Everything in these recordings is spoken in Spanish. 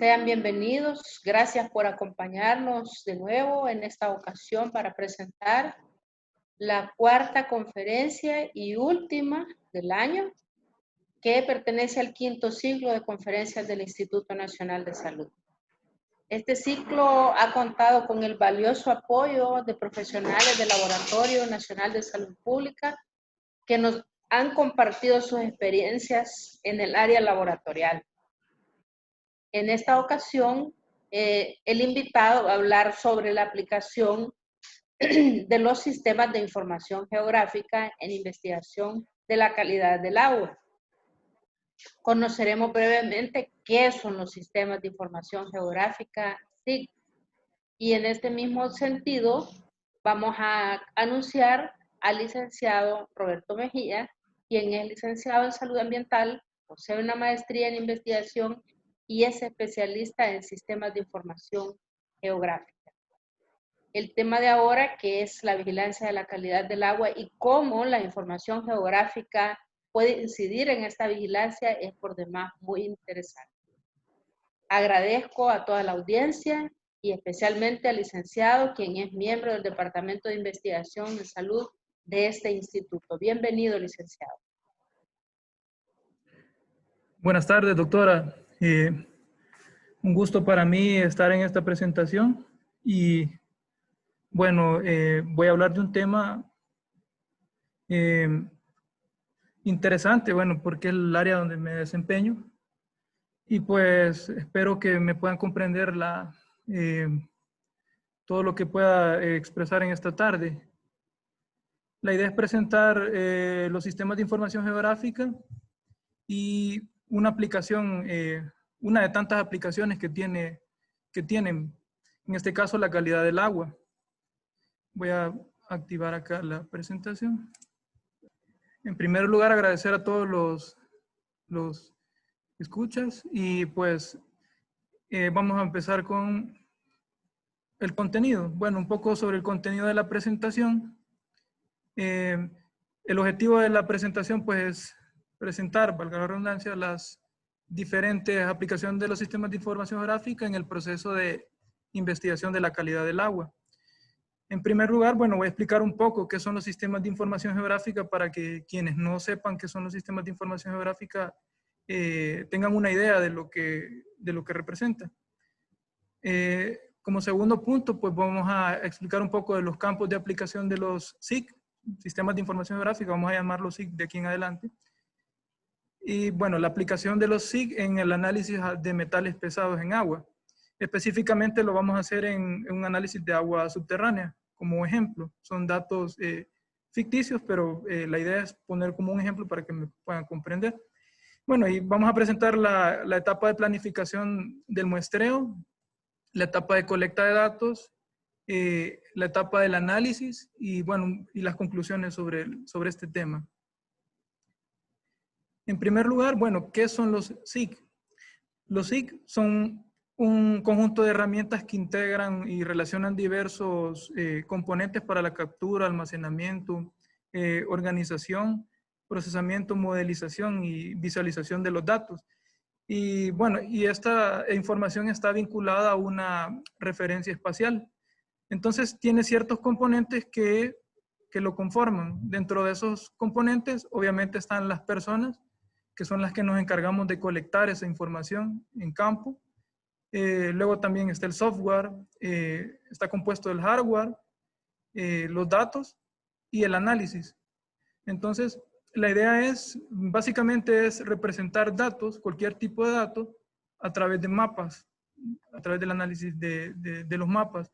Sean bienvenidos. Gracias por acompañarnos de nuevo en esta ocasión para presentar la cuarta conferencia y última del año, que pertenece al quinto ciclo de conferencias del Instituto Nacional de Salud. Este ciclo ha contado con el valioso apoyo de profesionales del Laboratorio Nacional de Salud Pública que nos han compartido sus experiencias en el área laboratorial. En esta ocasión, el invitado va a hablar sobre la aplicación de los sistemas de información geográfica en investigación de la calidad del agua. Conoceremos brevemente qué son los sistemas de información geográfica SIG. Y en este mismo sentido, vamos a anunciar al licenciado Roberto Mejía, quien es licenciado en salud ambiental, posee una maestría en investigación y es especialista en sistemas de información geográfica. El tema de ahora, que es la vigilancia de la calidad del agua y cómo la información geográfica puede incidir en esta vigilancia, es por demás muy interesante. Agradezco a toda la audiencia y especialmente al licenciado, quien es miembro del Departamento de Investigación en Salud de este instituto. Bienvenido, licenciado. Buenas tardes, doctora. Un gusto para mí estar en esta presentación y bueno, voy a hablar de un tema interesante, bueno, porque es el área donde me desempeño y pues espero que me puedan comprender todo lo que pueda expresar en esta tarde. La idea es presentar los sistemas de información geográfica y una aplicación, una de tantas aplicaciones que tienen, en este caso, la calidad del agua. Voy a activar acá la presentación. En primer lugar, agradecer a todos los escuchas y pues vamos a empezar con el contenido. Bueno, un poco sobre el contenido de la presentación. El objetivo de la presentación pues es presentar, valga la redundancia, las diferentes aplicaciones de los sistemas de información geográfica en el proceso de investigación de la calidad del agua. En primer lugar, bueno, voy a explicar un poco qué son los sistemas de información geográfica para que quienes no sepan qué son los sistemas de información geográfica tengan una idea de lo que representa. Como segundo punto, pues vamos a explicar un poco de los campos de aplicación de los SIG, sistemas de información geográfica, vamos a llamarlos SIG de aquí en adelante. Y bueno, la aplicación de los SIG en el análisis de metales pesados en agua. Específicamente lo vamos a hacer en un análisis de agua subterránea, como ejemplo. Son datos ficticios, pero la idea es poner como un ejemplo para que me puedan comprender. Bueno, y vamos a presentar la etapa de planificación del muestreo, la etapa de colecta de datos, la etapa del análisis y, bueno, y las conclusiones sobre este tema. En primer lugar, bueno, ¿qué son los SIG? Los SIG son un conjunto de herramientas que integran y relacionan diversos componentes para la captura, almacenamiento, organización, procesamiento, modelización y visualización de los datos. Y bueno, y esta información está vinculada a una referencia espacial. Entonces tiene ciertos componentes que lo conforman. Dentro de esos componentes, obviamente, están las personas, que son las que nos encargamos de colectar esa información en campo. Luego también está el software, está compuesto del hardware, los datos y el análisis. Entonces, la idea es, básicamente es representar datos, cualquier tipo de datos, a través de mapas, a través del análisis de los mapas,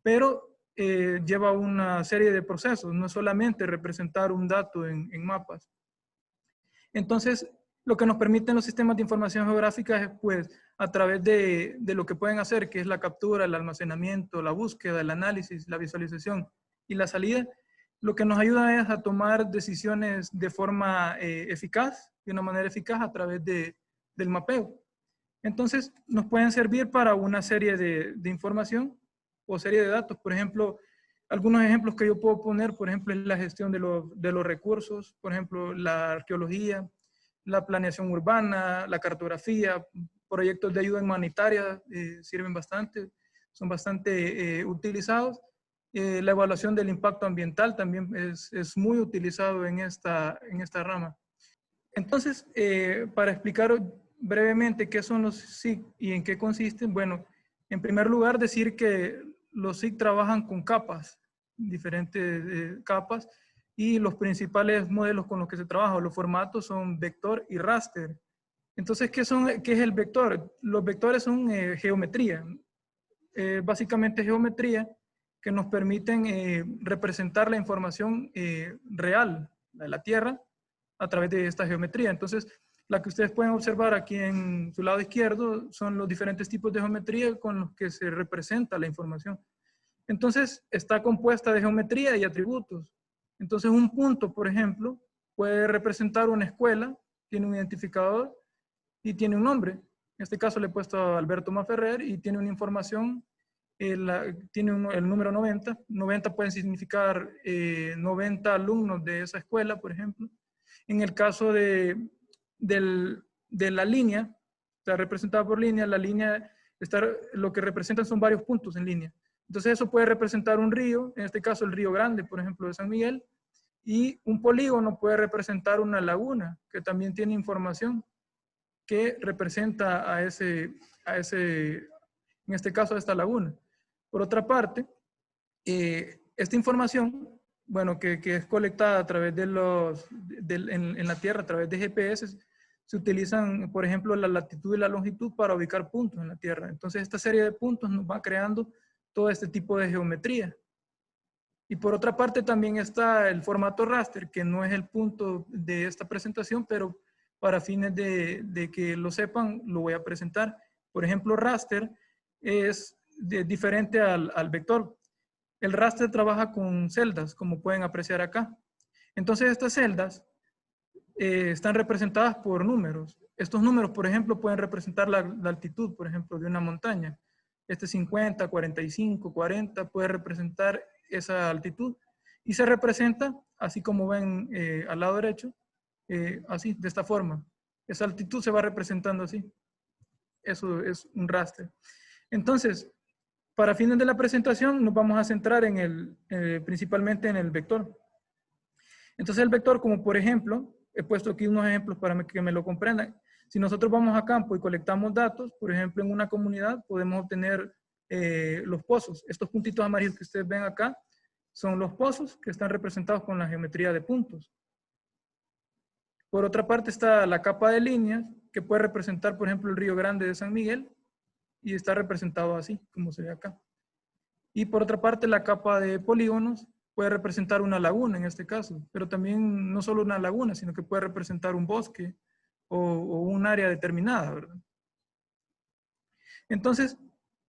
pero lleva una serie de procesos, no solamente representar un dato en mapas. Entonces, lo que nos permiten los sistemas de información geográfica es, pues, a través de lo que pueden hacer, que es la captura, el almacenamiento, la búsqueda, el análisis, la visualización y la salida, lo que nos ayuda es a tomar decisiones de forma eficaz, de una manera eficaz a través del mapeo. Entonces, nos pueden servir para una serie de información o serie de datos. Por ejemplo, algunos ejemplos que yo puedo poner, por ejemplo, es la gestión de los recursos, por ejemplo, la arqueología, la planeación urbana, la cartografía, proyectos de ayuda humanitaria sirven bastante, son bastante utilizados. La evaluación del impacto ambiental también es muy utilizado en esta rama. Entonces, para explicar brevemente qué son los SIG y en qué consisten, bueno, en primer lugar decir que los SIG trabajan con capas, diferentes capas, y los principales modelos con los que se trabaja, los formatos son vector y raster. Entonces, ¿qué es el vector? Los vectores son geometría, básicamente geometría que nos permiten representar la información real de la Tierra a través de esta geometría. Entonces, la que ustedes pueden observar aquí en su lado izquierdo son los diferentes tipos de geometría con los que se representa la información. Entonces, está compuesta de geometría y atributos. Entonces, un punto, por ejemplo, puede representar una escuela, tiene un identificador y tiene un nombre. En este caso le he puesto a Alberto Maferrer y tiene una información, tiene el número 90. 90 pueden significar 90 alumnos de esa escuela, por ejemplo. En el caso de la línea, está representada por línea, la línea lo que representan son varios puntos en línea. Entonces eso puede representar un río, en este caso el Río Grande, por ejemplo, de San Miguel, y un polígono puede representar una laguna, que también tiene información que representa a ese, en este caso a esta laguna. Por otra parte, esta información, bueno, que es colectada a través de en la Tierra, a través de GPS, se utilizan, por ejemplo, la latitud y la longitud para ubicar puntos en la Tierra. Entonces, esta serie de puntos nos va creando todo este tipo de geometría. Y por otra parte, también está el formato raster, que no es el punto de esta presentación, pero para fines de que lo sepan, lo voy a presentar. Por ejemplo, raster es diferente al vector. El raster trabaja con celdas, como pueden apreciar acá. Entonces, estas celdas están representadas por números. Estos números, por ejemplo, pueden representar la altitud, por ejemplo, de una montaña. Este 50, 45, 40 puede representar esa altitud. Y se representa, así como ven al lado derecho, así, de esta forma. Esa altitud se va representando así. Eso es un raster. Entonces, para fines de la presentación nos vamos a centrar principalmente en el vector. Entonces el vector, como por ejemplo, he puesto aquí unos ejemplos para que me lo comprendan. Si nosotros vamos a campo y colectamos datos, por ejemplo en una comunidad podemos obtener los pozos. Estos puntitos amarillos que ustedes ven acá son los pozos que están representados con la geometría de puntos. Por otra parte está la capa de líneas que puede representar, por ejemplo, el Río Grande de San Miguel y está representado así, como se ve acá. Y por otra parte, la capa de polígonos puede representar una laguna en este caso, pero también no solo una laguna, sino que puede representar un bosque o un área determinada, ¿verdad? Entonces,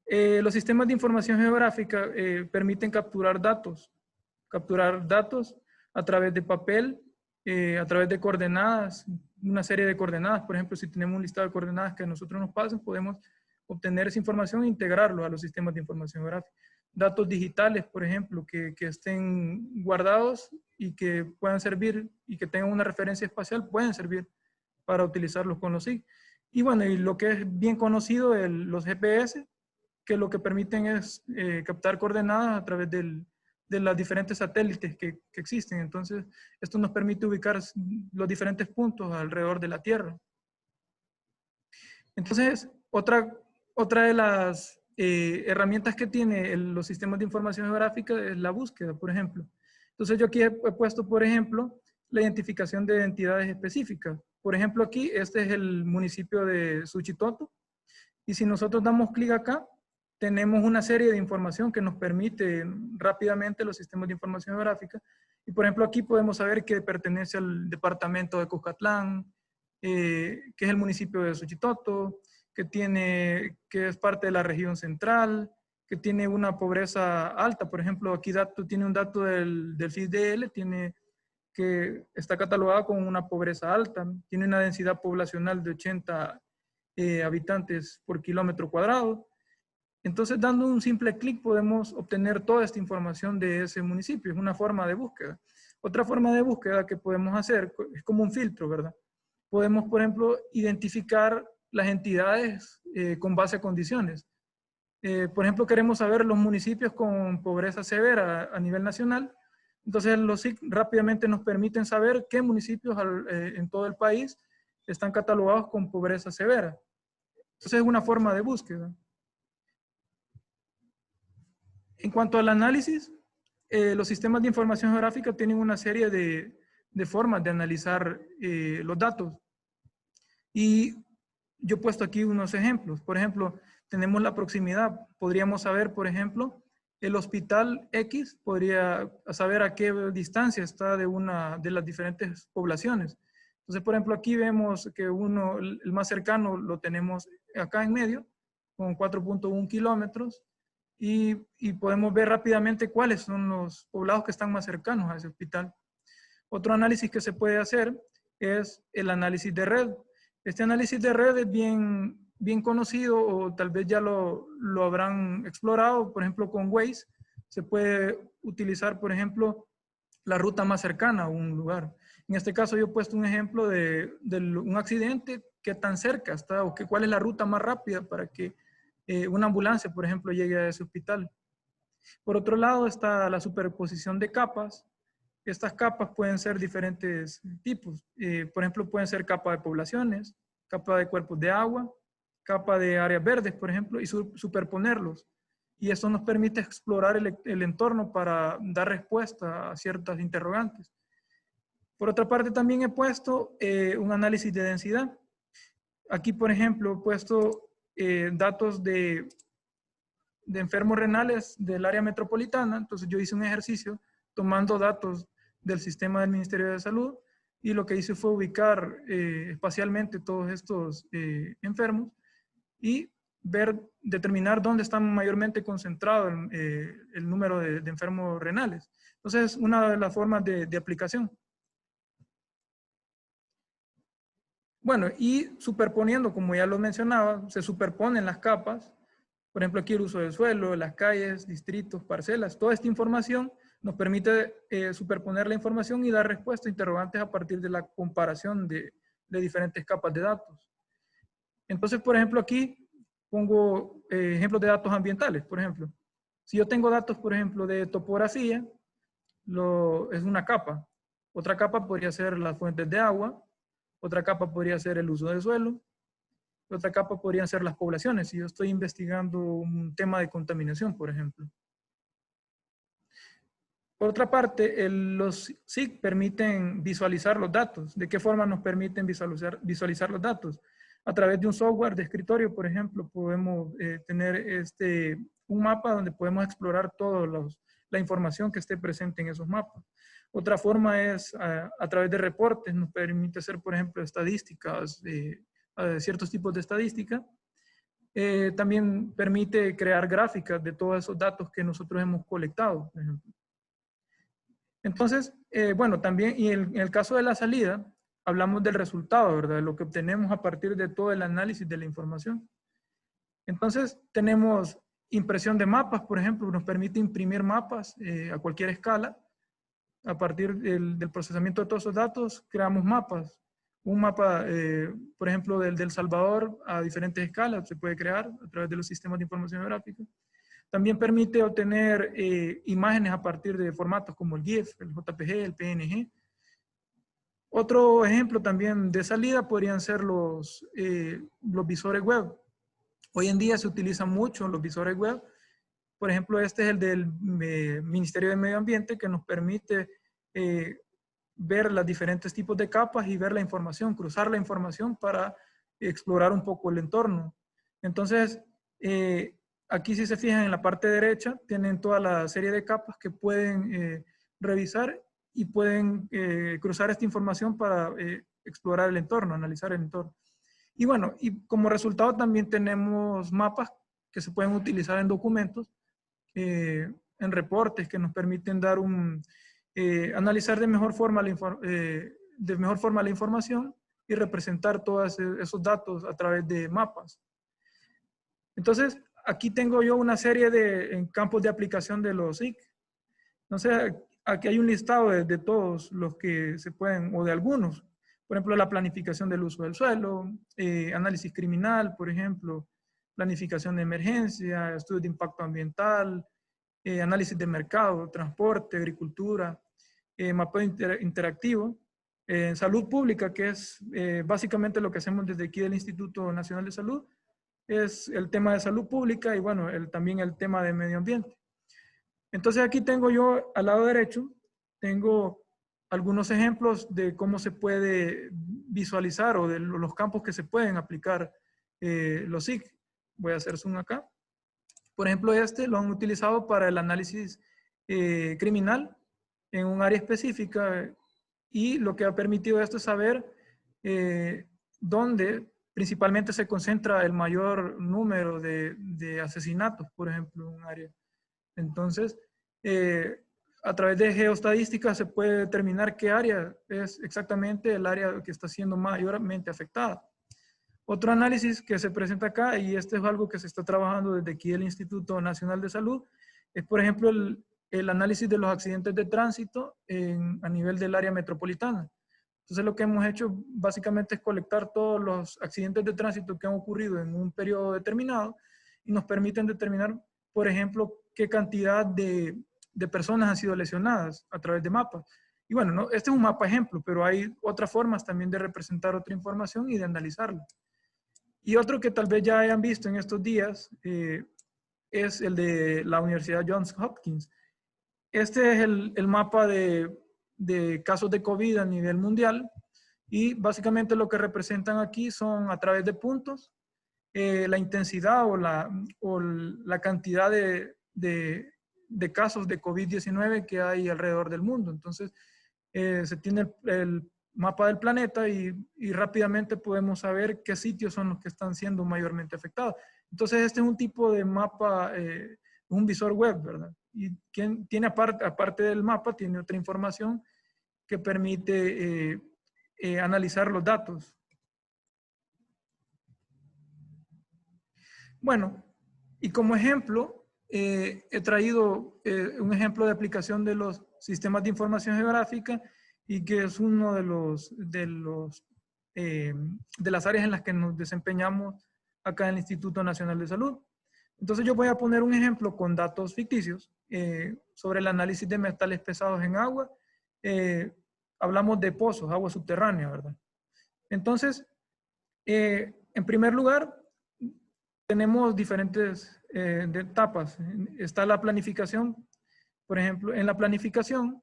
los sistemas de información geográfica permiten capturar datos a través de papel, a través de coordenadas, una serie de coordenadas. Por ejemplo, si tenemos un listado de coordenadas que a nosotros nos pasan, podemos obtener esa información e integrarlo a los sistemas de información geográfica. Datos digitales, por ejemplo, que estén guardados y que puedan servir y que tengan una referencia espacial, pueden servir para utilizarlos con los SIG. Y bueno, y lo que es bien conocido, los GPS, que lo que permiten es captar coordenadas a través de los diferentes satélites que existen. Entonces, esto nos permite ubicar los diferentes puntos alrededor de la Tierra. Entonces, otra de las herramientas que tienen los sistemas de información geográfica es la búsqueda, por ejemplo. Entonces, yo aquí he puesto, por ejemplo, la identificación de entidades específicas. Por ejemplo, aquí, este es el municipio de Suchitoto. Y si nosotros damos clic acá, tenemos una serie de información que nos permite rápidamente los sistemas de información geográfica. Y por ejemplo, aquí podemos saber que pertenece al departamento de Cuscatlán, que es el municipio de Suchitoto, que es parte de la región central, que tiene una pobreza alta. Por ejemplo, aquí tiene un dato del FISDL, que está catalogado con una pobreza alta, tiene una densidad poblacional de 80 habitantes por kilómetro cuadrado. Entonces, dando un simple clic podemos obtener toda esta información de ese municipio. Es una forma de búsqueda. Otra forma de búsqueda que podemos hacer es como un filtro, ¿verdad? Podemos, por ejemplo, identificar las entidades con base a condiciones. Por ejemplo, queremos saber los municipios con pobreza severa a nivel nacional. Entonces, los SIC rápidamente nos permiten saber qué municipios en todo el país están catalogados con pobreza severa. Entonces, es una forma de búsqueda. En cuanto al análisis, los sistemas de información geográfica tienen una serie de formas de analizar los datos. Y yo he puesto aquí unos ejemplos. Por ejemplo, tenemos la proximidad. Podríamos saber, por ejemplo, el hospital X podría saber a qué distancia está de una de las diferentes poblaciones. Entonces, por ejemplo, aquí vemos que el más cercano lo tenemos acá en medio, con 4.1 kilómetros, y podemos ver rápidamente cuáles son los poblados que están más cercanos a ese hospital. Otro análisis que se puede hacer es el análisis de red. Este análisis de red es bien conocido, o tal vez ya lo habrán explorado. Por ejemplo, con Waze se puede utilizar, por ejemplo, la ruta más cercana a un lugar. En este caso yo he puesto un ejemplo de un accidente, qué tan cerca está o cuál es la ruta más rápida para que una ambulancia, por ejemplo, llegue a ese hospital. Por otro lado está la superposición de capas. Estas capas pueden ser diferentes tipos. Por ejemplo, pueden ser capa de poblaciones, capa de cuerpos de agua, capa de áreas verdes, por ejemplo, y superponerlos. Y eso nos permite explorar el entorno para dar respuesta a ciertas interrogantes. Por otra parte, también he puesto un análisis de densidad. Aquí, por ejemplo, he puesto datos de enfermos renales del área metropolitana. Entonces yo hice un ejercicio tomando datos del sistema del Ministerio de Salud, y lo que hice fue ubicar espacialmente todos estos enfermos y determinar dónde están mayormente concentrados el número de enfermos renales. Entonces, una de las formas de aplicación. Bueno, y superponiendo, como ya lo mencionaba, se superponen las capas. Por ejemplo, aquí el uso del suelo, las calles, distritos, parcelas. Toda esta información nos permite superponer la información y dar respuestas a interrogantes a partir de la comparación de diferentes capas de datos. Entonces, por ejemplo, aquí pongo ejemplos de datos ambientales. Por ejemplo, si yo tengo datos, por ejemplo, de topografía, es una capa. Otra capa podría ser las fuentes de agua. Otra capa podría ser el uso del suelo. Otra capa podrían ser las poblaciones, si yo estoy investigando un tema de contaminación, por ejemplo. Por otra parte, los SIG permiten visualizar los datos. ¿De qué forma nos permiten visualizar los datos? A través de un software de escritorio, por ejemplo, podemos tener un mapa donde podemos explorar toda la información que esté presente en esos mapas. Otra forma es a través de reportes. Nos permite hacer, por ejemplo, estadísticas, ciertos tipos de estadística. También permite crear gráficas de todos esos datos que nosotros hemos colectado, por ejemplo. Entonces, bueno, también, y en el caso de la salida, hablamos del resultado, ¿verdad? De lo que obtenemos a partir de todo el análisis de la información. Entonces, tenemos impresión de mapas, por ejemplo, nos permite imprimir mapas a cualquier escala. A partir del procesamiento de todos esos datos, creamos mapas. Un mapa, por ejemplo, del Salvador a diferentes escalas se puede crear a través de los sistemas de información geográfica. También permite obtener imágenes a partir de formatos como el GIF, el JPG, el PNG. Otro ejemplo también de salida podrían ser los visores web. Hoy en día se utilizan mucho los visores web. Por ejemplo, este es el del Ministerio de Medio Ambiente, que nos permite ver los diferentes tipos de capas y ver la información, cruzar la información para explorar un poco el entorno. Entonces, aquí si se fijan en la parte derecha, tienen toda la serie de capas que pueden revisar y pueden cruzar esta información para explorar el entorno, analizar el entorno. Y bueno, y como resultado también tenemos mapas que se pueden utilizar en documentos, en reportes que nos permiten dar analizar de mejor forma la información y representar todos esos datos a través de mapas. Entonces, aquí tengo yo una serie de campos de aplicación de los SIG. Entonces, aquí hay un listado de todos los que se pueden, o de algunos. Por ejemplo, la planificación del uso del suelo, análisis criminal, por ejemplo, planificación de emergencia, estudios de impacto ambiental, análisis de mercado, transporte, agricultura, mapeo interactivo, salud pública, que es básicamente lo que hacemos desde aquí del Instituto Nacional de Salud, es el tema de salud pública y bueno, también el tema de medio ambiente. Entonces aquí tengo yo al lado derecho, tengo algunos ejemplos de cómo se puede visualizar o de los campos que se pueden aplicar los SIC. Voy a hacer zoom acá. Por ejemplo, este lo han utilizado para el análisis criminal en un área específica y lo que ha permitido esto es saber dónde principalmente se concentra el mayor número de asesinatos, por ejemplo, en un área. Entonces, a través de geoestadística se puede determinar qué área es exactamente el área que está siendo mayormente afectada. Otro análisis que se presenta acá, y este es algo que se está trabajando desde aquí el Instituto Nacional de Salud, es por ejemplo el análisis de los accidentes de tránsito a nivel del área metropolitana. Entonces lo que hemos hecho básicamente es colectar todos los accidentes de tránsito que han ocurrido en un periodo determinado y nos permiten determinar, por ejemplo, qué cantidad de personas han sido lesionadas a través de mapas. Y bueno, ¿no? Este es un mapa ejemplo, pero hay otras formas también de representar otra información y de analizarla. Y otro que tal vez ya hayan visto en estos días es el de la Universidad Johns Hopkins. Este es el mapa de casos de COVID a nivel mundial y básicamente lo que representan aquí son a través de puntos la intensidad o la cantidad de casos de COVID-19 que hay alrededor del mundo. Entonces, se tiene el mapa del planeta y rápidamente podemos saber qué sitios son los que están siendo mayormente afectados. Entonces, este es un tipo de mapa, un visor web, ¿verdad? Y tiene aparte del mapa, tiene otra información que permite analizar los datos. Bueno, y como ejemplo, he traído un ejemplo de aplicación de los sistemas de información geográfica y que es uno de las áreas en las que nos desempeñamos acá en el Instituto Nacional de Salud. Entonces yo voy a poner un ejemplo con datos ficticios sobre el análisis de metales pesados en agua. Hablamos de pozos, agua subterránea, ¿verdad? Entonces, en primer lugar, tenemos diferentes etapas. Está la planificación. Por ejemplo, en la planificación,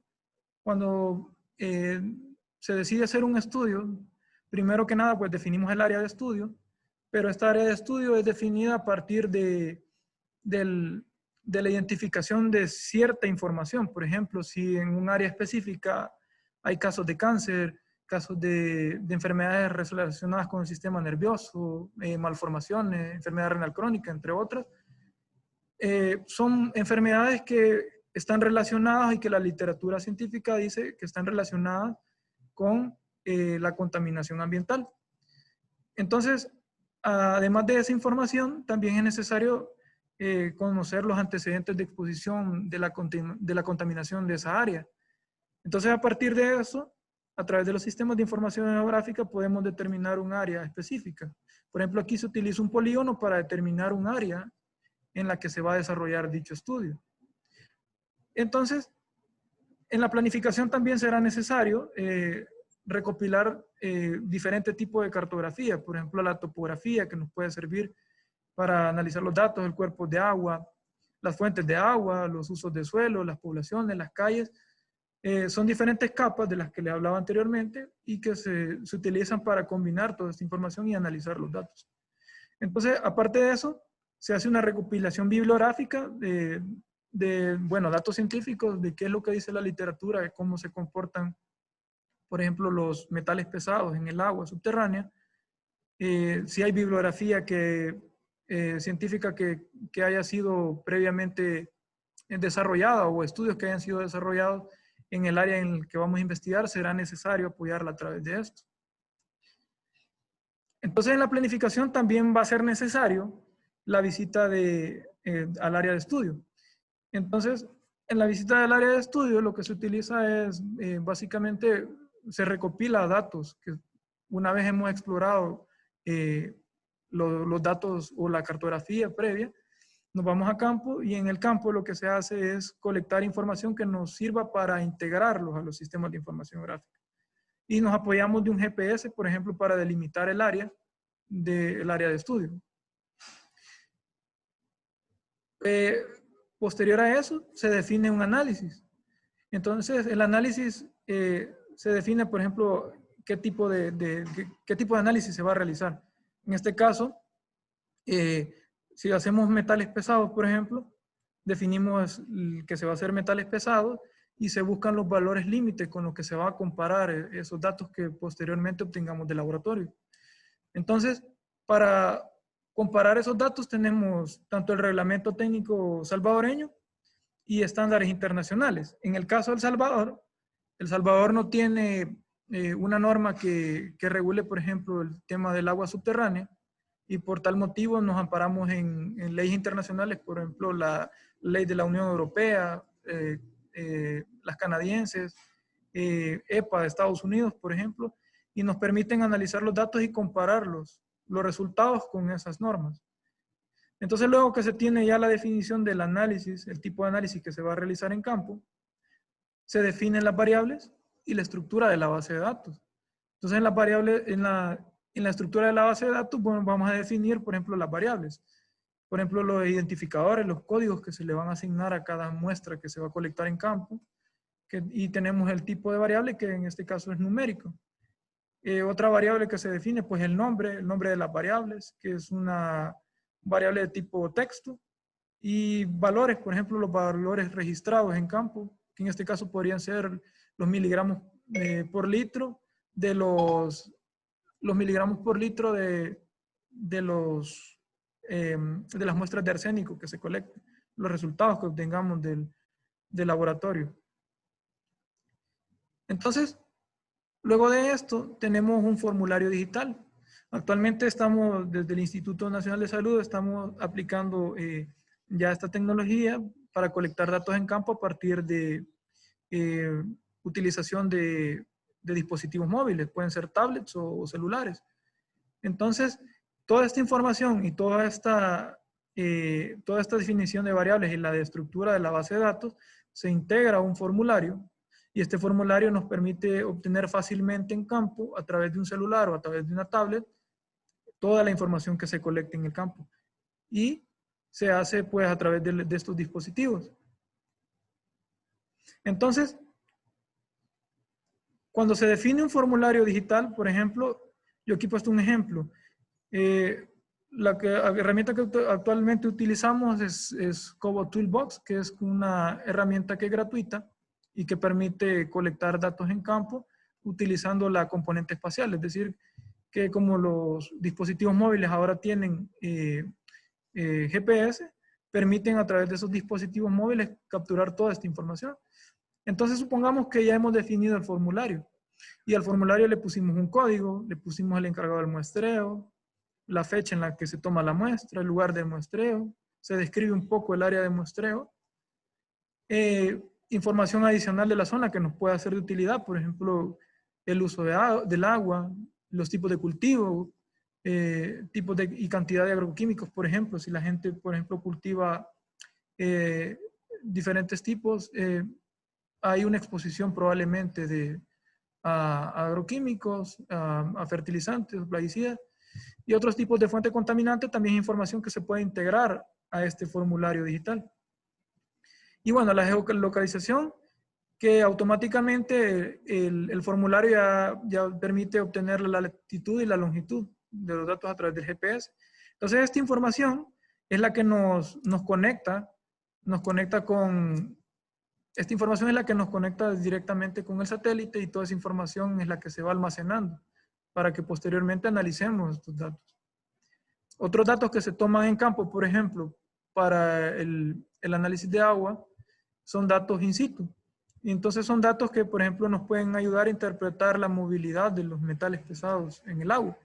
cuando se decide hacer un estudio, primero que nada, pues definimos el área de estudio, pero esta área de estudio es definida a partir de la identificación de cierta información. Por ejemplo, si en un área específica hay casos de cáncer, casos de enfermedades relacionadas con el sistema nervioso, malformaciones, enfermedad renal crónica, entre otras, son enfermedades que están relacionadas y que la literatura científica dice que están relacionadas con la contaminación ambiental. Entonces, además de esa información, también es necesario conocer los antecedentes de exposición de la contaminación de esa área. Entonces, a partir de eso, a través de los sistemas de información geográfica podemos determinar un área específica. Por ejemplo, aquí se utiliza un polígono para determinar un área en la que se va a desarrollar dicho estudio. Entonces, en la planificación también será necesario recopilar diferentes tipos de cartografía. Por ejemplo, la topografía que nos puede servir para analizar los datos del cuerpo de agua, las fuentes de agua, los usos de suelo, las poblaciones, las calles. Son diferentes capas de las que le hablaba anteriormente y que se utilizan para combinar toda esta información y analizar los datos. Entonces, aparte de eso, se hace una recopilación bibliográfica de datos científicos, de qué es lo que dice la literatura, de cómo se comportan, por ejemplo, los metales pesados en el agua subterránea. Si hay bibliografía científica que haya sido previamente desarrollada o estudios que hayan sido desarrollados en el área en el que vamos a investigar, será necesario apoyarla a través de esto. Entonces, en la planificación también va a ser necesario la visita al área de estudio. Entonces, en la visita del área de estudio, lo que se utiliza es, básicamente, se recopila datos una vez hemos explorado los datos o la cartografía previa, nos vamos a campo y en el campo lo que se hace es colectar información que nos sirva para integrarlos a los sistemas de información gráfica. Y nos apoyamos de un GPS, por ejemplo, para delimitar el área de estudio. Posterior a eso, se define un análisis. Entonces, el análisis se define, por ejemplo, qué tipo de análisis se va a realizar. En este caso, si hacemos metales pesados, por ejemplo, definimos que se va a hacer metales pesados y se buscan los valores límites con los que se va a comparar esos datos que posteriormente obtengamos del laboratorio. Entonces, para comparar esos datos tenemos tanto el reglamento técnico salvadoreño y estándares internacionales. En el caso de El Salvador no tiene una norma que regule, por ejemplo, el tema del agua subterránea, y por tal motivo nos amparamos en leyes internacionales, por ejemplo, la ley de la Unión Europea, las canadienses, EPA de Estados Unidos, por ejemplo, y nos permiten analizar los datos y compararlos, los resultados con esas normas. Entonces, luego que se tiene ya la definición del análisis, el tipo de análisis que se va a realizar en campo, se definen las variables y la estructura de la base de datos. Entonces, en la estructura de la base de datos, bueno, vamos a definir, por ejemplo, las variables. Por ejemplo, los identificadores, los códigos que se le van a asignar a cada muestra que se va a colectar en campo. Y tenemos el tipo de variable que en este caso es numérico. Otra variable que se define, pues el nombre de las variables, que es una variable de tipo texto. Y valores, por ejemplo, los valores registrados en campo, que en este caso podrían ser los miligramos por litro de los miligramos por litro de las muestras de arsénico que se colecten, los resultados que obtengamos del laboratorio. Entonces, luego de esto, tenemos un formulario digital. Actualmente estamos, desde el Instituto Nacional de Salud, estamos aplicando ya esta tecnología para colectar datos en campo a partir de utilización de dispositivos móviles, pueden ser tablets o celulares. Entonces, toda esta información y toda esta definición de variables y la de estructura de la base de datos se integra a un formulario, y este formulario nos permite obtener fácilmente en campo, a través de un celular o a través de una tablet, toda la información que se colecte en el campo. Y se hace pues a través de estos dispositivos. Entonces, cuando se define un formulario digital, por ejemplo, yo aquí he puesto un ejemplo. La herramienta que actualmente utilizamos es Kobo Toolbox, que es una herramienta que es gratuita y que permite colectar datos en campo utilizando la componente espacial. Es decir, que como los dispositivos móviles ahora tienen GPS, permiten a través de esos dispositivos móviles capturar toda esta información. Entonces, supongamos que ya hemos definido el formulario y al formulario le pusimos un código, le pusimos el encargado del muestreo, la fecha en la que se toma la muestra, el lugar de muestreo, se describe un poco el área de muestreo, información adicional de la zona que nos puede ser de utilidad, por ejemplo, el uso del agua, los tipos de cultivo, tipos y cantidad de agroquímicos, por ejemplo, si la gente, por ejemplo, cultiva diferentes tipos, hay una exposición probablemente a agroquímicos, a fertilizantes, plaguicidas, y otros tipos de fuente contaminante, también es información que se puede integrar a este formulario digital. Y bueno, la geolocalización, que automáticamente el formulario ya permite obtener la latitud y la longitud de los datos a través del GPS. Entonces, esta información es la que nos conecta con... Esta información es la que nos conecta directamente con el satélite, y toda esa información es la que se va almacenando para que posteriormente analicemos estos datos. Otros datos que se toman en campo, por ejemplo, para el análisis de agua, son datos in situ. Y entonces son datos que, por ejemplo, nos pueden ayudar a interpretar la movilidad de los metales pesados en el agua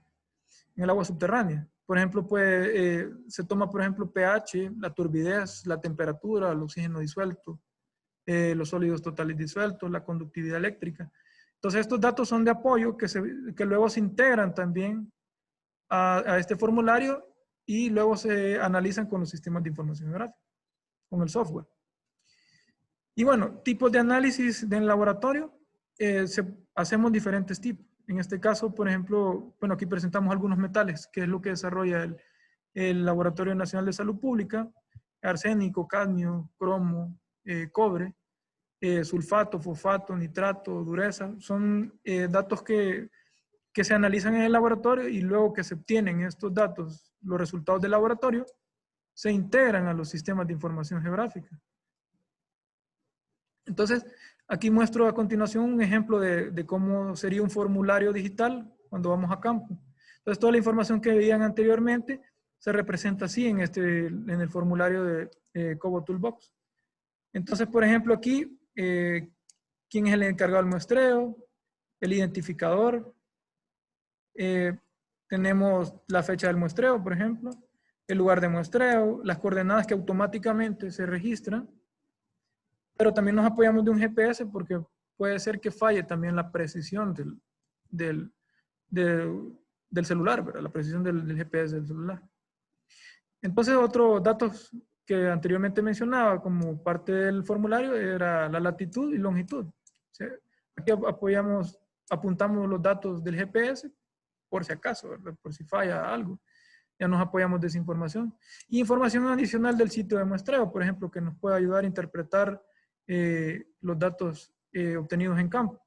subterránea. Por ejemplo, se toma, por ejemplo, pH, la turbidez, la temperatura, el oxígeno disuelto, los sólidos totales disueltos, la conductividad eléctrica. Entonces, estos datos son de apoyo que luego se integran también a este formulario y luego se analizan con los sistemas de información geográfica, con el software. Y bueno, tipos de análisis del laboratorio, hacemos diferentes tipos. En este caso, por ejemplo, bueno, aquí presentamos algunos metales, que es lo que desarrolla el Laboratorio Nacional de Salud Pública: arsénico, cadmio, cromo, cobre, sulfato, fosfato, nitrato, dureza. Son datos que se analizan en el laboratorio y luego que se obtienen estos datos, los resultados del laboratorio, se integran a los sistemas de información geográfica. Entonces, aquí muestro a continuación un ejemplo de cómo sería un formulario digital cuando vamos a campo. Entonces, toda la información que veían anteriormente se representa así en el formulario de Cobo Toolbox. Entonces, por ejemplo, aquí, quién es el encargado del muestreo, el identificador, tenemos la fecha del muestreo, por ejemplo, el lugar de muestreo, las coordenadas que automáticamente se registran, pero también nos apoyamos de un GPS porque puede ser que falle también la precisión del celular, ¿verdad? La precisión del GPS del celular. Entonces, otros datos que anteriormente mencionaba como parte del formulario era la latitud y longitud. ¿Sí? Aquí apuntamos los datos del GPS por si acaso, ¿verdad? Por si falla algo. Ya nos apoyamos de esa información. Y información adicional del sitio de muestreo, por ejemplo, que nos puede ayudar a interpretar los datos obtenidos en campo.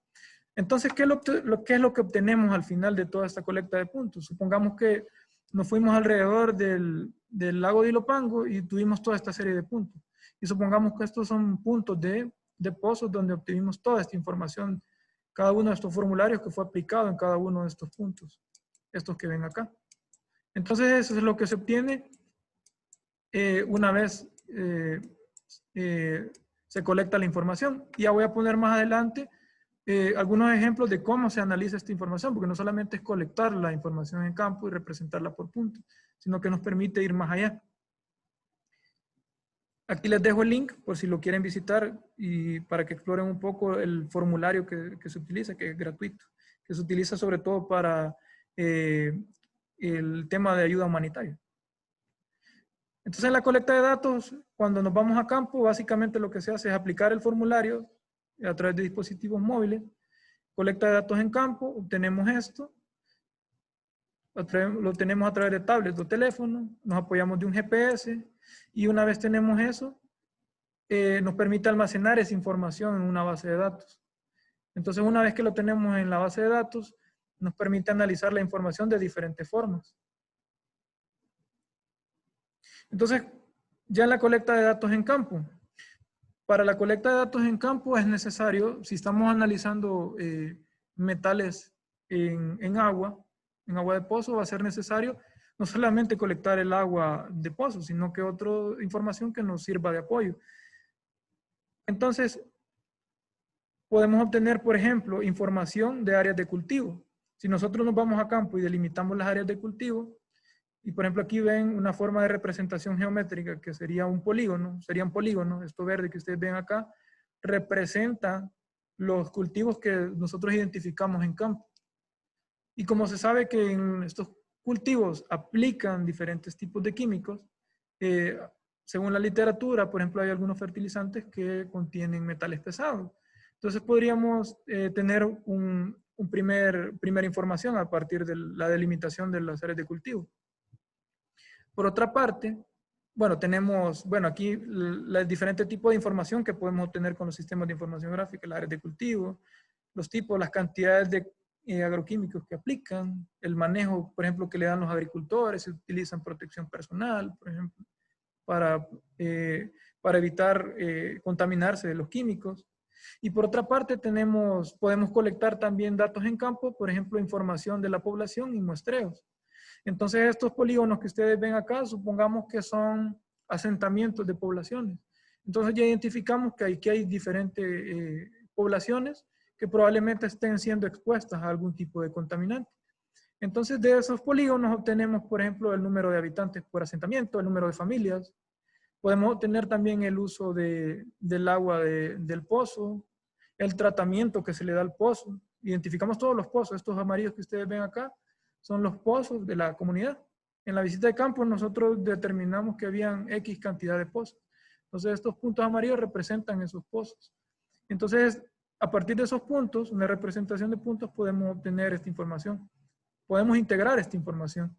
Entonces, ¿qué es lo que obtenemos al final de toda esta colecta de puntos? Supongamos que nos fuimos alrededor del lago de Ilopango y tuvimos toda esta serie de puntos. Y supongamos que estos son puntos de pozos donde obtuvimos toda esta información, cada uno de estos formularios que fue aplicado en cada uno de estos puntos, estos que ven acá. Entonces, eso es lo que se obtiene una vez se colecta la información. Y ya voy a poner más adelante algunos ejemplos de cómo se analiza esta información, porque no solamente es colectar la información en campo y representarla por puntos, sino que nos permite ir más allá. Aquí les dejo el link por si lo quieren visitar y para que exploren un poco el formulario que se utiliza, que es gratuito, que se utiliza sobre todo para el tema de ayuda humanitaria. Entonces, en la colecta de datos, cuando nos vamos a campo, básicamente lo que se hace es aplicar el formulario a través de dispositivos móviles, colecta de datos en campo, obtenemos esto, lo tenemos a través de tablets o teléfonos, nos apoyamos de un GPS y una vez tenemos eso, nos permite almacenar esa información en una base de datos. Entonces, una vez que lo tenemos en la base de datos, nos permite analizar la información de diferentes formas. Entonces, ya la colecta de datos en campo. Para la colecta de datos en campo es necesario, si estamos analizando metales en agua de pozo, va a ser necesario no solamente colectar el agua de pozo, sino que otra información que nos sirva de apoyo. Entonces, podemos obtener, por ejemplo, información de áreas de cultivo. Si nosotros nos vamos a campo y delimitamos las áreas de cultivo, y por ejemplo aquí ven una forma de representación geométrica que sería un polígono, esto verde que ustedes ven acá, representa los cultivos que nosotros identificamos en campo. Y como se sabe que en estos cultivos aplican diferentes tipos de químicos, según la literatura, por ejemplo, hay algunos fertilizantes que contienen metales pesados. Entonces podríamos tener primera información a partir de la delimitación de las áreas de cultivo. Por otra parte, bueno, tenemos, aquí los diferentes tipos de información que podemos obtener con los sistemas de información gráfica, las áreas de cultivo, los tipos, las cantidades de agroquímicos que aplican, el manejo, por ejemplo, que le dan los agricultores, si utilizan protección personal, por ejemplo, para evitar contaminarse de los químicos. Y por otra parte podemos colectar también datos en campo, por ejemplo, información de la población y muestreos. Entonces, estos polígonos que ustedes ven acá, supongamos que son asentamientos de poblaciones. Entonces, ya identificamos que aquí hay diferentes poblaciones que probablemente estén siendo expuestas a algún tipo de contaminante. Entonces, de esos polígonos obtenemos, por ejemplo, el número de habitantes por asentamiento, el número de familias. Podemos obtener también el uso del agua del pozo, el tratamiento que se le da al pozo. identificamos todos los pozos. Estos amarillos que ustedes ven acá son los pozos de la comunidad. En la visita de campo nosotros determinamos que habían X cantidad de pozos. Entonces estos puntos amarillos representan esos pozos. Entonces, a partir de esos puntos, una representación de puntos, podemos obtener esta información. Podemos integrar esta información.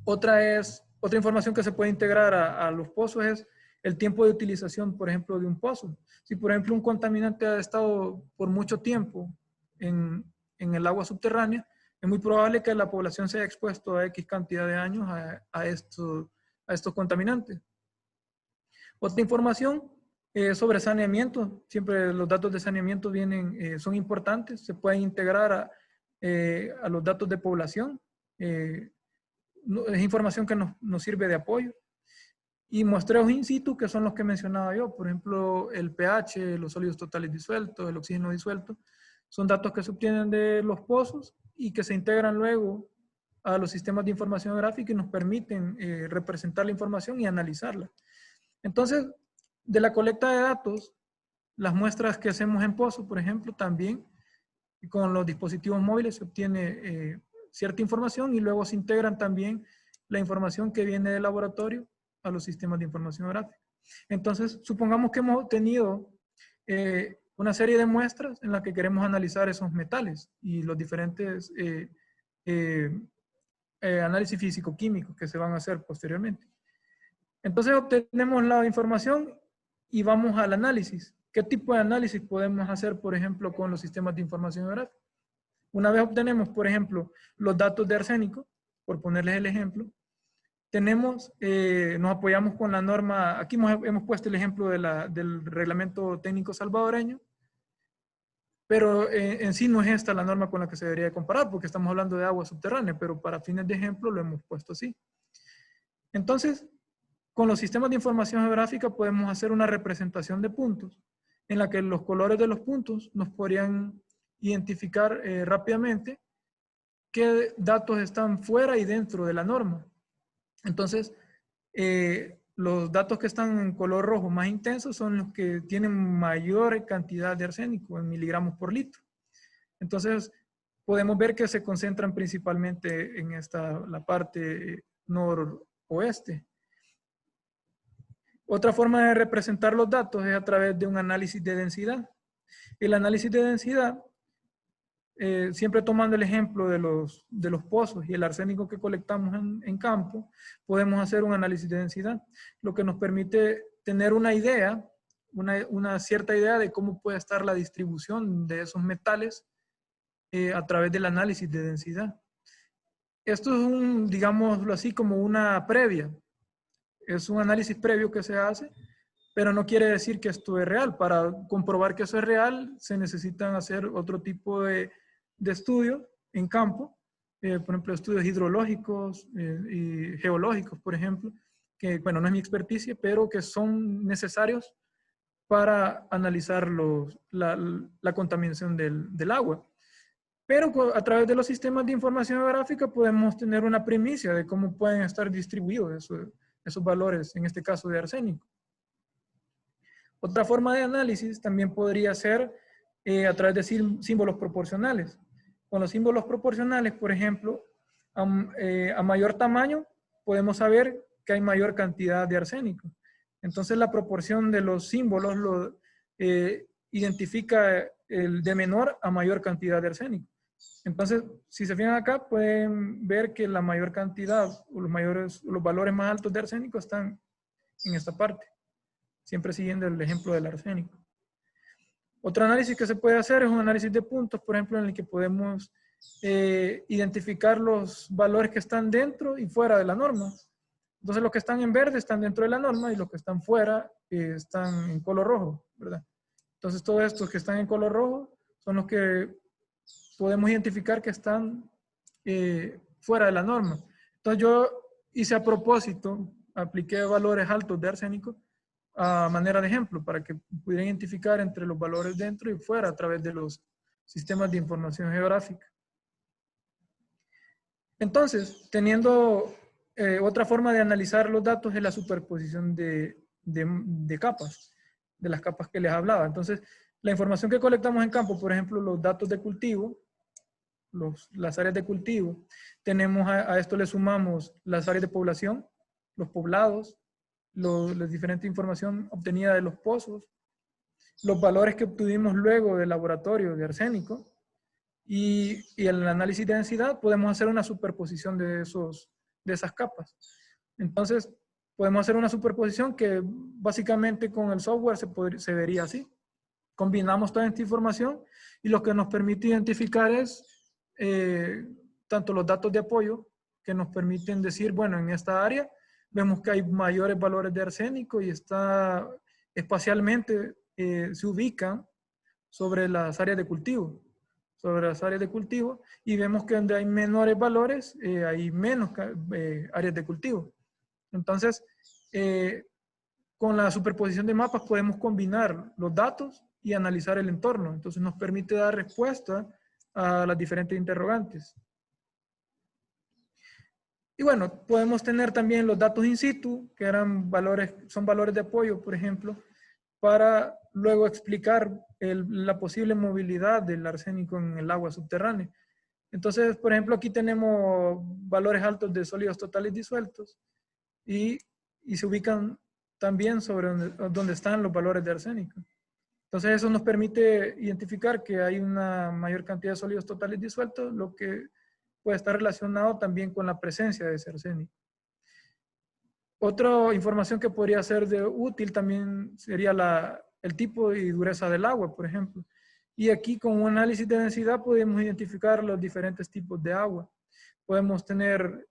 Otra información que se puede integrar a los pozos es el tiempo de utilización, por ejemplo, de un pozo. Si, por ejemplo, un contaminante ha estado por mucho tiempo en el agua subterránea, es muy probable que la población se haya expuesto a X cantidad de años a estos contaminantes. Otra información sobre saneamiento. Siempre los datos de saneamiento son importantes, se pueden integrar a los datos de población. Es información que nos sirve de apoyo. Y muestreos in situ, que son los que mencionaba yo, por ejemplo, el pH, los sólidos totales disueltos, el oxígeno disuelto, son datos que se obtienen de los pozos y que se integran luego a los sistemas de información gráfica y nos permiten representar la información y analizarla. Entonces, de la colecta de datos, las muestras que hacemos en pozo, por ejemplo, también con los dispositivos móviles se obtiene cierta información y luego se integran también la información que viene del laboratorio a los sistemas de información gráfica. Entonces, supongamos que hemos tenido una serie de muestras en las que queremos analizar esos metales y los diferentes análisis físico-químicos que se van a hacer posteriormente. Entonces, obtenemos la información y vamos al análisis. ¿Qué tipo de análisis podemos hacer, por ejemplo, con los sistemas de información gráfica? Una vez obtenemos, por ejemplo, los datos de arsénico, por ponerles el ejemplo, nos apoyamos con la norma, aquí hemos puesto el ejemplo del reglamento técnico salvadoreño, pero en sí no es esta la norma con la que se debería comparar, porque estamos hablando de agua subterránea, pero para fines de ejemplo lo hemos puesto así. Entonces, con los sistemas de información geográfica podemos hacer una representación de puntos, en la que los colores de los puntos nos podrían identificar rápidamente qué datos están fuera y dentro de la norma. Entonces, los datos que están en color rojo más intensos son los que tienen mayor cantidad de arsénico en miligramos por litro. Entonces, podemos ver que se concentran principalmente en la parte noroeste. Otra forma de representar los datos es a través de un análisis de densidad. El análisis de densidad, siempre tomando el ejemplo de los pozos y el arsénico que colectamos en campo, podemos hacer un análisis de densidad, lo que nos permite tener una idea, una cierta idea de cómo puede estar la distribución de esos metales a través del análisis de densidad. Esto es digámoslo así, como una previa. Es un análisis previo que se hace, pero no quiere decir que esto es real. Para comprobar que eso es real, se necesitan hacer otro tipo de estudios en campo, por ejemplo, estudios hidrológicos y geológicos, por ejemplo, que, bueno, no es mi experticia, pero que son necesarios para analizar la contaminación del agua. Pero a través de los sistemas de información geográfica podemos tener una primicia de cómo pueden estar distribuidos esos valores, en este caso de arsénico. Otra forma de análisis también podría ser a través de símbolos proporcionales. Con los símbolos proporcionales, por ejemplo, a mayor tamaño podemos saber que hay mayor cantidad de arsénico. Entonces la proporción de los símbolos identifica de menor a mayor cantidad de arsénico. Entonces, si se fijan acá, pueden ver que la mayor cantidad o los valores más altos de arsénico están en esta parte, siempre siguiendo el ejemplo del arsénico. Otro análisis que se puede hacer es un análisis de puntos, por ejemplo, en el que podemos identificar los valores que están dentro y fuera de la norma. Entonces, los que están en verde están dentro de la norma y los que están fuera están en color rojo, ¿verdad? Entonces, todos estos que están en color rojo son los que podemos identificar que están fuera de la norma. Entonces, yo hice a propósito, apliqué valores altos de arsénico a manera de ejemplo para que pudiera identificar entre los valores dentro y fuera a través de los sistemas de información geográfica. Entonces, teniendo otra forma de analizar los datos es la superposición de capas. las capas que les hablaba. Entonces, la información que colectamos en campo, por ejemplo, los datos de cultivo, las áreas de cultivo, tenemos a esto le sumamos las áreas de población, los poblados, la diferente información obtenida de los pozos, los valores que obtuvimos luego del laboratorio de arsénico, y el análisis de densidad, podemos hacer una superposición de esas capas. Entonces, podemos hacer una superposición que básicamente con el software se vería así. Combinamos toda esta información y lo que nos permite identificar es tanto los datos de apoyo que nos permiten decir, bueno, en esta área vemos que hay mayores valores de arsénico y está espacialmente se ubican sobre las áreas de cultivo. Y vemos que donde hay menores valores, hay menos áreas de cultivo. Entonces, con la superposición de mapas podemos combinar los datos y analizar el entorno. Entonces nos permite dar respuesta a las diferentes interrogantes. Y bueno, podemos tener también los datos in situ, que son valores de apoyo, por ejemplo, para luego explicar la posible movilidad del arsénico en el agua subterránea. Entonces, por ejemplo, aquí tenemos valores altos de sólidos totales disueltos y se ubican también sobre donde están los valores de arsénico. Entonces, eso nos permite identificar que hay una mayor cantidad de sólidos totales disueltos, lo que puede estar relacionado también con la presencia de ese arsénico. Otra información que podría ser útil también sería el tipo y dureza del agua, por ejemplo. Y aquí con un análisis de densidad podemos identificar los diferentes tipos de agua. Podemos tener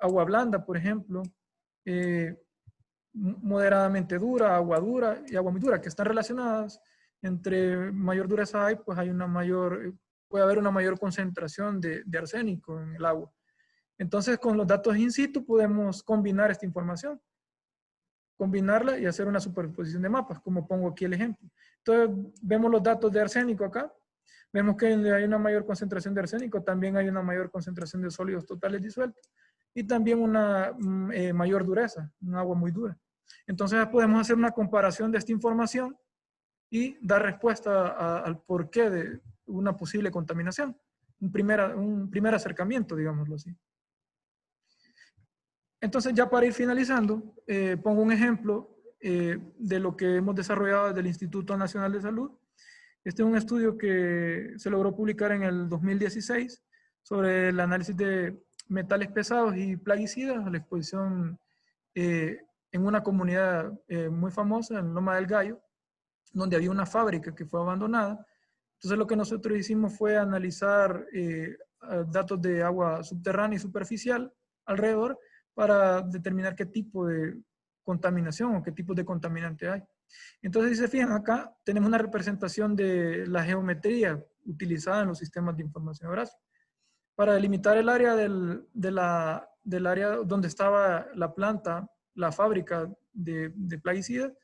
agua blanda, por ejemplo, moderadamente dura, agua dura y agua muy dura, que están relacionadas. Entre mayor dureza hay, pues puede haber una mayor concentración de arsénico en el agua. Entonces, con los datos in situ podemos combinar esta información, combinarla y hacer una superposición de mapas, como pongo aquí el ejemplo. Entonces, vemos los datos de arsénico acá. Vemos que hay una mayor concentración de arsénico, también hay una mayor concentración de sólidos totales disueltos y también una mayor dureza, un agua muy dura. Entonces, podemos hacer una comparación de esta información y dar respuesta al porqué de una posible contaminación. Un primer acercamiento, digámoslo así. Entonces, ya para ir finalizando, pongo un ejemplo de lo que hemos desarrollado desde el Instituto Nacional de Salud. Este es un estudio que se logró publicar en el 2016 sobre el análisis de metales pesados y plaguicidas a la exposición en una comunidad muy famosa, en Loma del Gallo, donde había una fábrica que fue abandonada. Entonces, lo que nosotros hicimos fue analizar datos de agua subterránea y superficial alrededor para determinar qué tipo de contaminación o qué tipo de contaminante hay. Entonces, si se fijan acá, tenemos una representación de la geometría utilizada en los sistemas de información geográfica. Para delimitar el área del área donde estaba la planta, la fábrica de plaguicidas,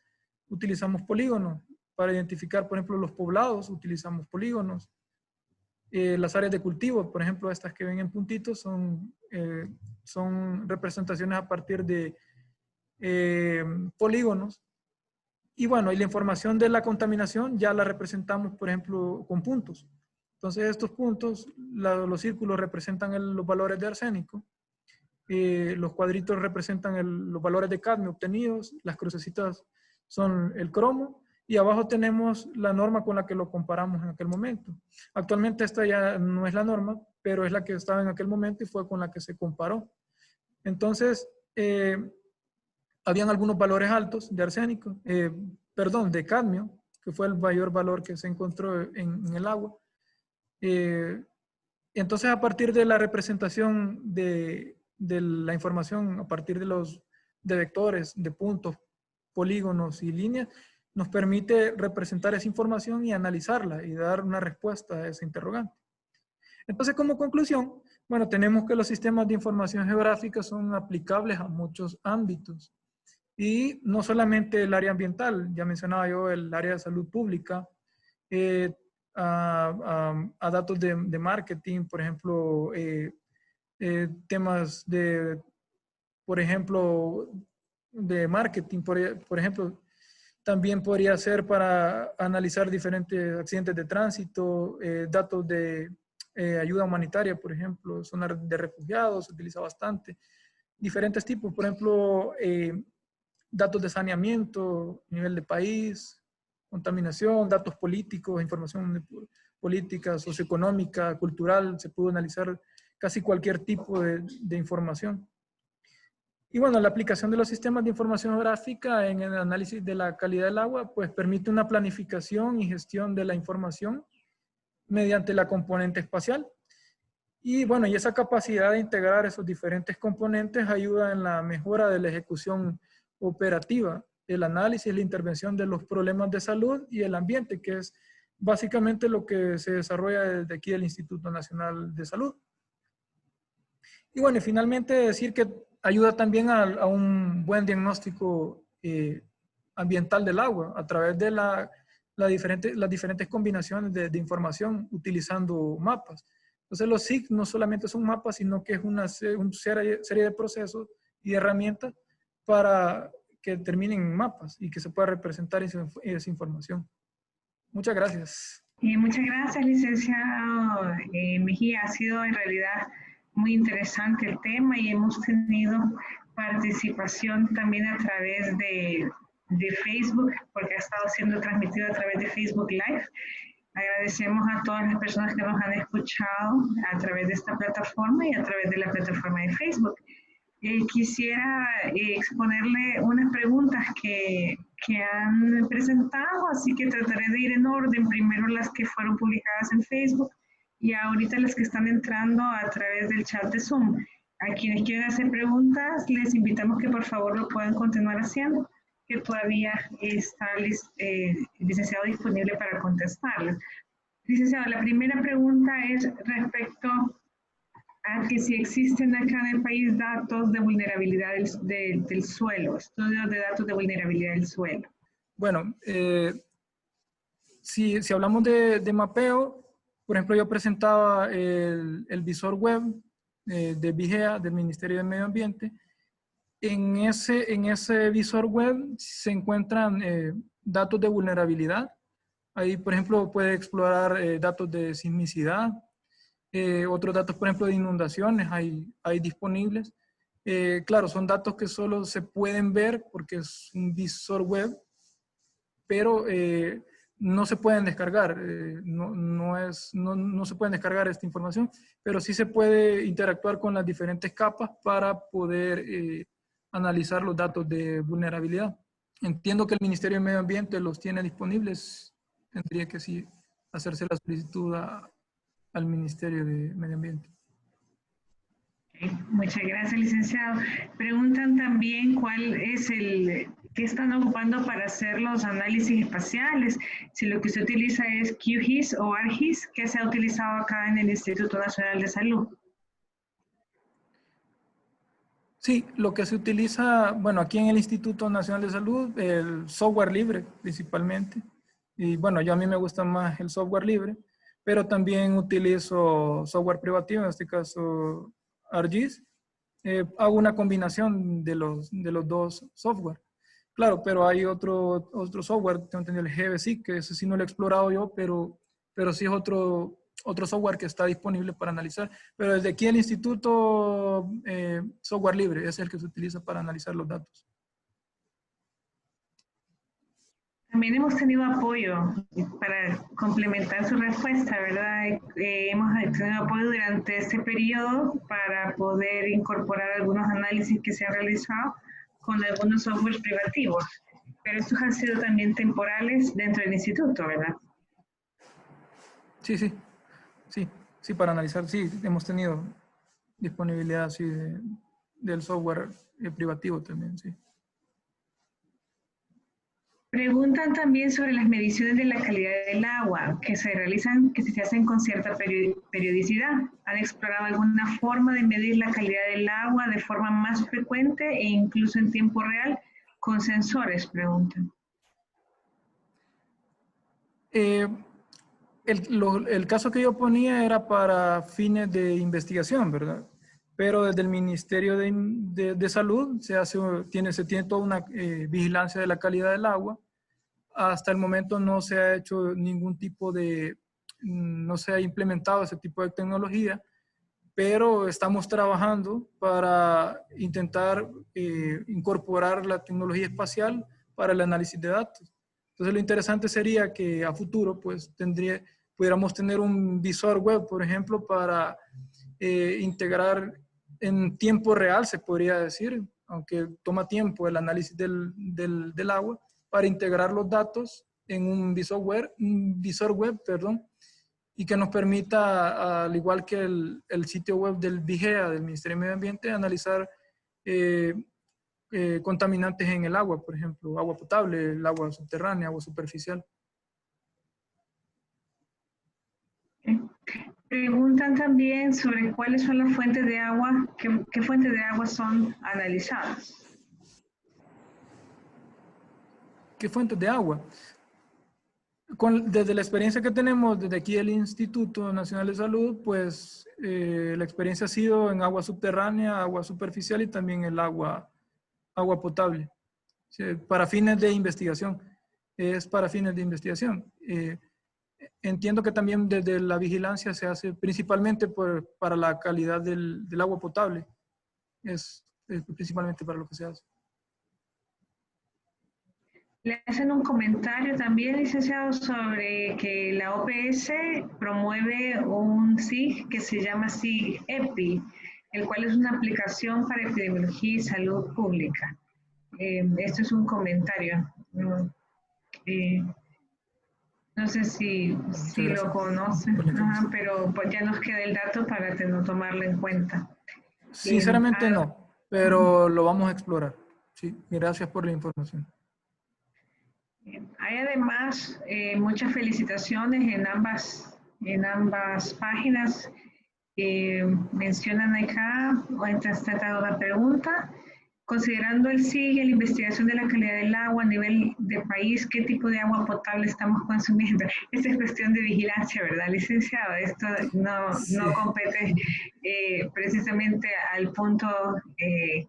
utilizamos polígonos. Para identificar, por ejemplo, los poblados, utilizamos polígonos. Las áreas de cultivo, por ejemplo, estas que ven en puntitos, son representaciones a partir de polígonos. Y bueno, y la información de la contaminación ya la representamos, por ejemplo, con puntos. Entonces, estos puntos, los círculos representan los valores de arsénico, los cuadritos representan los valores de cadmio obtenidos, las crucecitas son el cromo, y abajo tenemos la norma con la que lo comparamos en aquel momento. Actualmente esta ya no es la norma, pero es la que estaba en aquel momento y fue con la que se comparó. Entonces, habían algunos valores altos de arsénico, de cadmio, que fue el mayor valor que se encontró en el agua. Entonces, a partir de la representación de la información, a partir de vectores, de puntos, polígonos y líneas, nos permite representar esa información y analizarla y dar una respuesta a ese interrogante. Entonces, como conclusión, bueno, tenemos que los sistemas de información geográfica son aplicables a muchos ámbitos. Y no solamente el área ambiental, ya mencionaba yo el área de salud pública, a datos de marketing, por ejemplo, temas de, por ejemplo, de marketing, por ejemplo, También podría ser para analizar diferentes accidentes de tránsito, datos de ayuda humanitaria, por ejemplo, zona de refugiados, se utiliza bastante. Diferentes tipos, por ejemplo, datos de saneamiento, nivel de país, contaminación, datos políticos, información política, socioeconómica, cultural, se puede analizar casi cualquier tipo de información. Y bueno, la aplicación de los sistemas de información geográfica en el análisis de la calidad del agua, pues permite una planificación y gestión de la información mediante la componente espacial. Y bueno, y esa capacidad de integrar esos diferentes componentes ayuda en la mejora de la ejecución operativa, el análisis, la intervención de los problemas de salud y el ambiente, que es básicamente lo que se desarrolla desde aquí del Instituto Nacional de Salud. Y bueno, y finalmente decir que ayuda también a un buen diagnóstico ambiental del agua a través de las diferentes combinaciones de información utilizando mapas. Entonces los SIG no solamente son mapas, sino que es una serie de procesos y herramientas para que terminen en mapas y que se pueda representar esa información. Muchas gracias. Muchas gracias, licenciado Mejía. Ha sido en realidad muy interesante el tema y hemos tenido participación también a través de Facebook, porque ha estado siendo transmitido a través de Facebook Live. Agradecemos a todas las personas que nos han escuchado a través de esta plataforma y a través de la plataforma de Facebook. Quisiera exponerle unas preguntas que han presentado, así que trataré de ir en orden. Primero las que fueron publicadas en Facebook y ahorita las que están entrando a través del chat de Zoom. A quienes quieran hacer preguntas, les invitamos que por favor lo puedan continuar haciendo, que todavía está el licenciado disponible para contestarles. Licenciado, la primera pregunta es respecto a que si existen acá en el país datos de vulnerabilidad del suelo, estudios de datos de vulnerabilidad del suelo. Bueno, si hablamos de mapeo, por ejemplo, yo presentaba el visor web de Vigea, del Ministerio de Medio Ambiente. En ese visor web se encuentran datos de vulnerabilidad. Ahí, por ejemplo, puede explorar datos de sismicidad, otros datos, por ejemplo, de inundaciones, hay disponibles. Claro, son datos que solo se pueden ver porque es un visor web, pero no se pueden descargar, no se pueden descargar esta información, pero sí se puede interactuar con las diferentes capas para poder analizar los datos de vulnerabilidad. Entiendo que el Ministerio de Medio Ambiente los tiene disponibles, tendría que sí hacerse la solicitud al Ministerio de Medio Ambiente. Muchas gracias, licenciado. Preguntan también qué están ocupando para hacer los análisis espaciales, si lo que usted utiliza es QGIS o ARGIS, que se ha utilizado acá en el Instituto Nacional de Salud. Sí, lo que se utiliza, bueno, aquí en el Instituto Nacional de Salud, el software libre principalmente. Y bueno, a mí me gusta más el software libre, pero también utilizo software privativo, en este caso ARGIS. Hago una combinación de los dos software. Claro, pero hay otro software, tengo entendido el GBC, que ese sí no lo he explorado yo, pero sí es otro software que está disponible para analizar. Pero desde aquí el instituto, software libre es el que se utiliza para analizar los datos. También hemos tenido apoyo para complementar su respuesta, ¿verdad? Hemos tenido apoyo durante este periodo para poder incorporar algunos análisis que se han realizado con algunos softwares privativos. Pero estos han sido también temporales dentro del instituto, ¿verdad? Sí, para analizar, sí, hemos tenido disponibilidad sí, del software privativo también, sí. Preguntan también sobre las mediciones de la calidad del agua que se hacen con cierta periodicidad. ¿Han explorado alguna forma de medir la calidad del agua de forma más frecuente e incluso en tiempo real con sensores? Preguntan. El caso que yo ponía era para fines de investigación, ¿verdad? Pero desde el Ministerio de Salud se tiene toda una vigilancia de la calidad del agua hasta el momento no se ha hecho ningún tipo de, no se ha implementado ese tipo de tecnología, pero estamos trabajando para intentar incorporar la tecnología espacial para el análisis de datos. Entonces lo interesante sería que a futuro pues pudiéramos tener un visor web, por ejemplo, para integrar en tiempo real, se podría decir, aunque toma tiempo el análisis del agua, para integrar los datos en un visor web, perdón, y que nos permita, al igual que el sitio web del VIGEA, del Ministerio de Medio Ambiente, analizar contaminantes en el agua, por ejemplo, agua potable, el agua subterránea, agua superficial. Preguntan también sobre cuáles son las fuentes de agua, qué fuentes de agua son analizadas. ¿Qué fuentes de agua? Desde la experiencia que tenemos desde aquí el Instituto Nacional de Salud, pues la experiencia ha sido en agua subterránea, agua superficial y también el agua potable. ¿Sí? Para fines de investigación. Es para fines de investigación. Entiendo que también desde la vigilancia se hace principalmente para la calidad del agua potable. Es principalmente para lo que se hace. Le hacen un comentario también, licenciado, sobre que la OPS promueve un SIG que se llama SIG-EPI, el cual es una aplicación para epidemiología y salud pública. Esto es un comentario. No sé si lo conocen, pero pues ya nos queda el dato para tomarlo en cuenta. Sinceramente no, pero lo vamos a explorar. Sí, gracias por la información. Hay además muchas felicitaciones en ambas páginas. Mencionan acá, o está tratando una pregunta, considerando el SIG y la investigación de la calidad del agua a nivel de país, ¿qué tipo de agua potable estamos consumiendo? Esta es cuestión de vigilancia, ¿verdad, licenciado? Esto no compete precisamente al punto que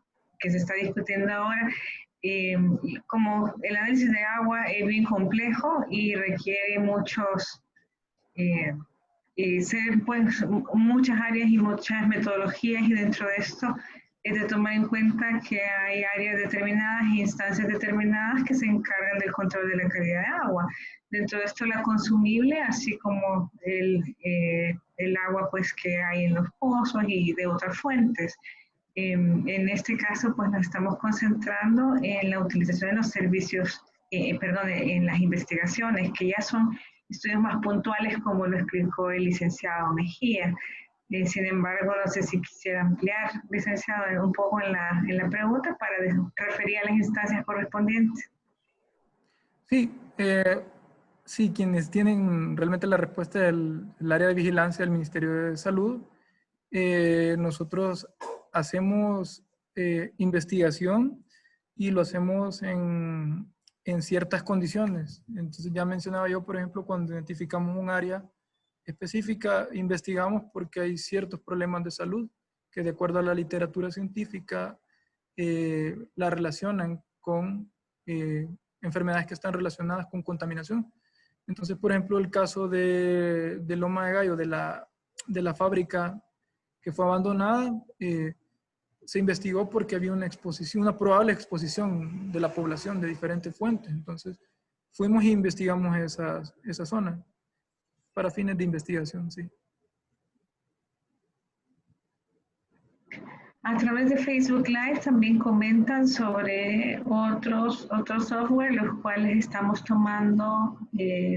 se está discutiendo ahora. Como el análisis de agua es bien complejo y requiere pues, muchas áreas y muchas metodologías, y dentro de esto es de tomar en cuenta que hay áreas determinadas e instancias determinadas que se encargan del control de la calidad de agua. Dentro de esto la consumible, así como el agua pues, que hay en los pozos y de otras fuentes. En este caso, pues nos estamos concentrando en la utilización de los servicios, en las investigaciones, que ya son estudios más puntuales, como lo explicó el licenciado Mejía. Sin embargo, no sé si quisiera ampliar, licenciado, un poco en la pregunta para referir a las instancias correspondientes. Sí, sí, quienes tienen realmente la respuesta del área de vigilancia del Ministerio de Salud, nosotros hacemos investigación y lo hacemos en ciertas condiciones. Entonces ya mencionaba yo, por ejemplo, cuando identificamos un área específica, investigamos porque hay ciertos problemas de salud que de acuerdo a la literatura científica la relacionan con enfermedades que están relacionadas con contaminación. Entonces, por ejemplo, el caso de Loma de Gallo, de la fábrica que fue abandonada, se investigó porque había una probable exposición de la población de diferentes fuentes. Entonces, fuimos e investigamos esa zona para fines de investigación, sí. A través de Facebook Live también comentan sobre otros software, los cuales estamos tomando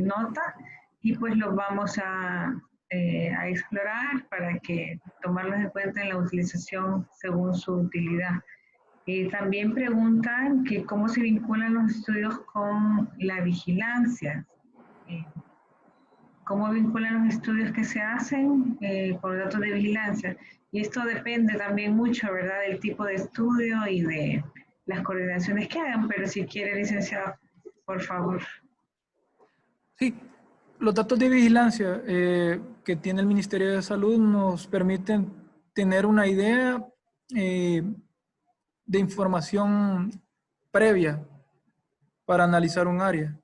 nota, y pues los vamos a explorar para que tomarlos en cuenta en la utilización según su utilidad. También preguntan que cómo se vinculan los estudios con la vigilancia. ¿Cómo vinculan los estudios que se hacen con datos de vigilancia? Y esto depende también mucho, ¿verdad?, del tipo de estudio y de las coordinaciones que hagan, pero si quiere, licenciado, por favor. Sí, los datos de vigilancia que tiene el Ministerio de Salud nos permiten tener una idea de información previa para analizar un área.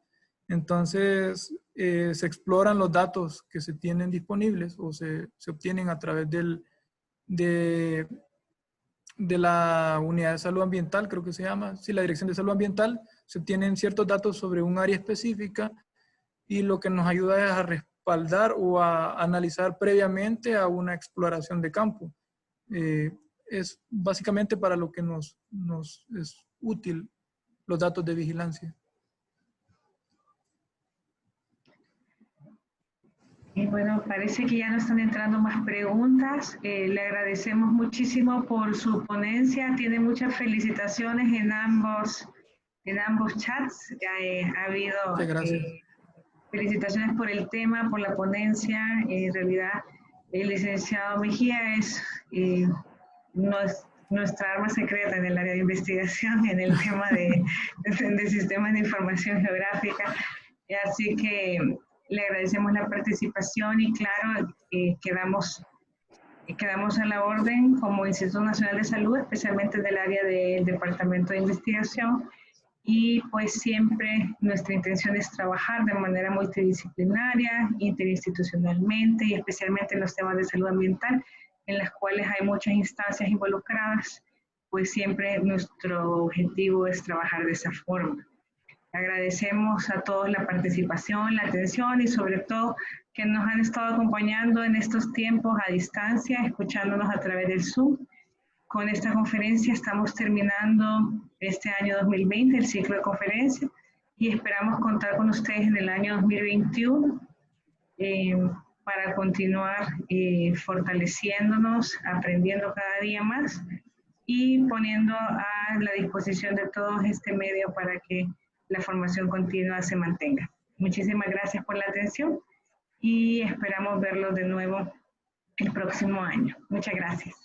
Entonces, se exploran los datos que se tienen disponibles o se obtienen a través de la unidad de salud ambiental, creo que se llama, sí, la Dirección de Salud Ambiental. Se obtienen ciertos datos sobre un área específica y lo que nos ayuda es a respaldar o a analizar previamente a una exploración de campo. Es básicamente para lo que nos es útil los datos de vigilancia. Y bueno, parece que ya no están entrando más preguntas. Le agradecemos muchísimo por su ponencia. Tiene muchas felicitaciones en ambos chats. Ha habido felicitaciones por el tema, por la ponencia. En realidad, el licenciado Mejía es nuestra arma secreta en el área de investigación, en el tema de sistemas de información geográfica. Así que le agradecemos la participación y claro, quedamos a la orden como Instituto Nacional de Salud, especialmente del área del Departamento de Investigación. Y pues siempre nuestra intención es trabajar de manera multidisciplinaria, interinstitucionalmente y especialmente en los temas de salud ambiental, en las cuales hay muchas instancias involucradas, pues siempre nuestro objetivo es trabajar de esa forma. Agradecemos a todos la participación, la atención y sobre todo que nos han estado acompañando en estos tiempos a distancia, escuchándonos a través del Zoom. Con esta conferencia estamos terminando este año 2020, el ciclo de conferencias, y esperamos contar con ustedes en el año 2021 para continuar fortaleciéndonos, aprendiendo cada día más y poniendo a la disposición de todos este medio para que la formación continua se mantenga. Muchísimas gracias por la atención y esperamos verlos de nuevo el próximo año. Muchas gracias.